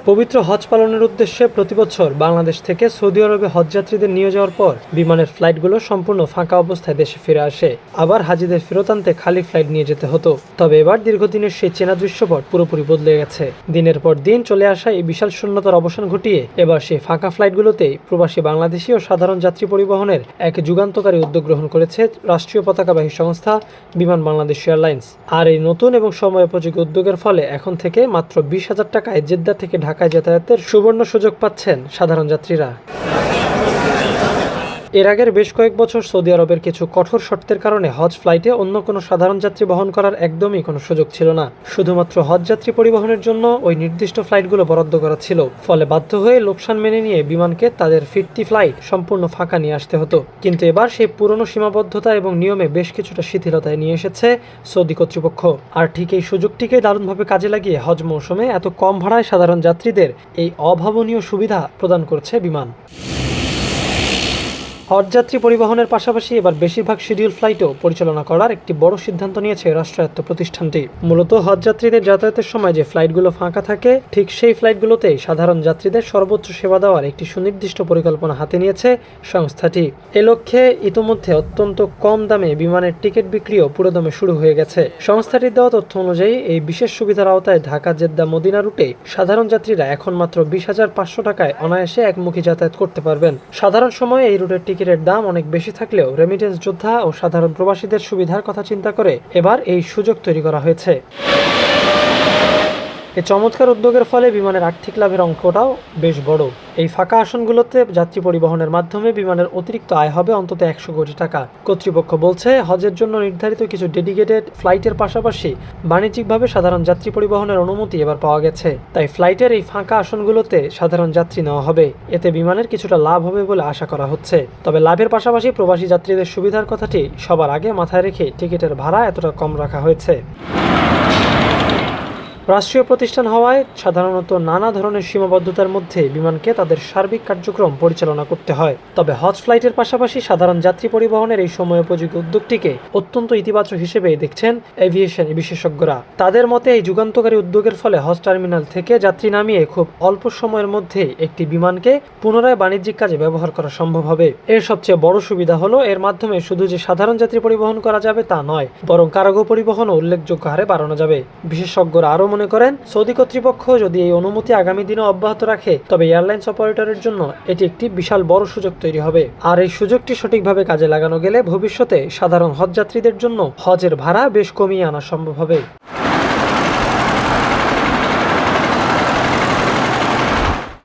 পবিত্র হজ পালনের উদ্দেশ্যে প্রতিবছর বাংলাদেশ থেকে সৌদি আরবে হজযাত্রীদের নিয়ে যাওয়ার পর বিমানের ফ্লাইটগুলো সম্পূর্ণ ফাঁকা অবস্থায় দেশে ফিরে আসে। আবার হাজিদের ফেরত আনতে খালি ফ্লাইট নিয়ে যেতে হতো। তবে এবার দীর্ঘদিনের সেই চেনা দৃশ্যপট পুরোপুরি বদলে গেছে। দিনের পর দিন চলে আসা এই বিশাল শূন্যতার অবসান ঘটিয়ে এবার সেই ফাঁকা ফ্লাইটগুলোতেই প্রবাসী বাংলাদেশি ও সাধারণ যাত্রী পরিবহনের এক যুগান্তকারী উদ্যোগ গ্রহণ করেছে রাষ্ট্রীয় পতাকাবাহী সংস্থা বিমান বাংলাদেশ এয়ারলাইন্স। আর এই নতুন এবং সময়োপযোগী উদ্যোগের ফলে এখন থেকে মাত্র 20,000 টাকায় জেদ্দা থেকে ঢাকায় যাতায়াতের সুবর্ণ সুযোগ পাচ্ছেন সাধারণ যাত্রীরা। এর আগের বেশ কয়েক বছর সৌদি আরবের কিছু কঠোর শর্তের কারণে হজ ফ্লাইটে অন্য কোনো সাধারণ যাত্রী বহন করার একদমই কোনো সুযোগ ছিল না। শুধুমাত্র হজ যাত্রী পরিবহনের জন্য ওই নির্দিষ্ট ফ্লাইটগুলো বরাদ্দ করা ছিল। ফলে বাধ্য হয়ে লোকসান মেনে নিয়ে বিমানকে তাদের ফিরতি ফ্লাইট সম্পূর্ণ ফাঁকা নিয়ে আসতে হতো। কিন্তু এবার সেই পুরনো সীমাবদ্ধতা এবং নিয়মে বেশ কিছুটা শিথিলতায় নিয়ে এসেছে সৌদি কর্তৃপক্ষ। আর ঠিক এই সুযোগটিকে দারুণভাবে কাজে লাগিয়ে হজ মৌসুমে এত কম ভাড়ায় সাধারণ যাত্রীদের এই অভাবনীয় সুবিধা প্রদান করছে বিমান। হজযাত্রী পরিবহনের পাশাপাশি এবার বেশিরভাগ শিডিউল ফ্লাইটও পরিচালনা করার একটি বড় সিদ্ধান্ত নিয়েছে রাষ্ট্রায়ত্ত প্রতিষ্ঠানটি। মূলত হজযাত্রীদের যাতায়াতের সময় যে ফ্লাইটগুলো ফাঁকা থাকে, ঠিক সেই ফ্লাইটগুলোতেই সাধারণ যাত্রীদের সর্বোচ্চ সেবা দেওয়ার একটি সুনির্দিষ্ট পরিকল্পনা হাতে নিয়েছে সংস্থাটি। এ লক্ষ্যে ইতোমধ্যে অত্যন্ত কম দামে বিমানের টিকিট বিক্রিও পুরোদমে শুরু হয়ে গেছে। সংস্থাটির দেওয়া তথ্য অনুযায়ী এই বিশেষ সুবিধার আওতায় ঢাকা জেদ্দা মদিনা রুটে সাধারণ যাত্রীরা এখন মাত্র 20,500 টাকায় অনায়াসে একমুখী যাতায়াত করতে পারবেন। সাধারণ সময়ে এই রুটের টিকিটের দাম অনেক বেশি থাকলেও রেমিটেন্স যোদ্ধা ও সাধারণ প্রবাসীদের সুবিধার কথা চিন্তা করে এবার এই সুযোগ তৈরি করা হয়েছে। এই চমৎকার উদ্যোগের ফলে বিমানের আর্থিক লাভের অঙ্কটাও বেশ বড়। এই ফাঁকা আসনগুলোতে যাত্রী পরিবহনের মাধ্যমে বিমানের অতিরিক্ত আয় হবে অন্তত 100 কোটি টাকা। কর্তৃপক্ষ বলছে, হজের জন্য নির্ধারিত কিছু ডেডিকেটেড ফ্লাইটের পাশাপাশি বাণিজ্যিকভাবে সাধারণ যাত্রী পরিবহনের অনুমতি এবার পাওয়া গেছে। তাই ফ্লাইটের এই ফাঁকা আসনগুলোতে সাধারণ যাত্রী নেওয়া হবে। এতে বিমানের কিছুটা লাভ হবে বলে আশা করা হচ্ছে। তবে লাভের পাশাপাশি প্রবাসী যাত্রীদের সুবিধার কথাটি সবার আগে মাথায় রেখে টিকিটের ভাড়া এতটা কম রাখা হয়েছে। রাষ্ট্রীয় প্রতিষ্ঠান হওয়ায় সাধারণত নানা ধরনের সীমাবদ্ধতার মধ্যে বিমানকে তাদের সার্বিক কার্যক্রম পরিচালনা করতে হয়। তবে হজ ফ্লাইটের পাশাপাশি সাধারণ যাত্রী পরিবহনের এই সময়োপযোগী উদ্যোগটিকে অত্যন্ত ইতিবাচক হিসেবে দেখছেন এভিয়েশন বিশেষজ্ঞরা। তাদের মতে এই যুগান্তকারী উদ্যোগের ফলে হজ টার্মিনাল থেকে যাত্রী নামিয়ে খুব অল্প সময়ের মধ্যে একটি বিমানকে পুনরায় বাণিজ্যিক কাজে ব্যবহার করা সম্ভব হবে। এর সবচেয়ে বড় সুবিধা হলো এর মাধ্যমে শুধু যে সাধারণ যাত্রী পরিবহন করা যাবে তা নয়, বরং কার্গো পরিবহনও উল্লেখযোগ্য হারে বাড়ানো যাবে। বিশেষজ্ঞরা আরও মনে করেন, সৌদি কর্তৃপক্ষ যদি এই অনুমতি আগামী দিনে অব্যাহত রাখে তবে এয়ারলাইন্স অপারেটরের জন্য এটি একটি বিশাল বড় সুযোগ তৈরি হবে। আর এই সুযোগটি সঠিকভাবে কাজে লাগানো গেলে ভবিষ্যতে সাধারণ হজযাত্রীদের জন্য হজের ভাড়া বেশ কমিয়ে আনা সম্ভব হবে।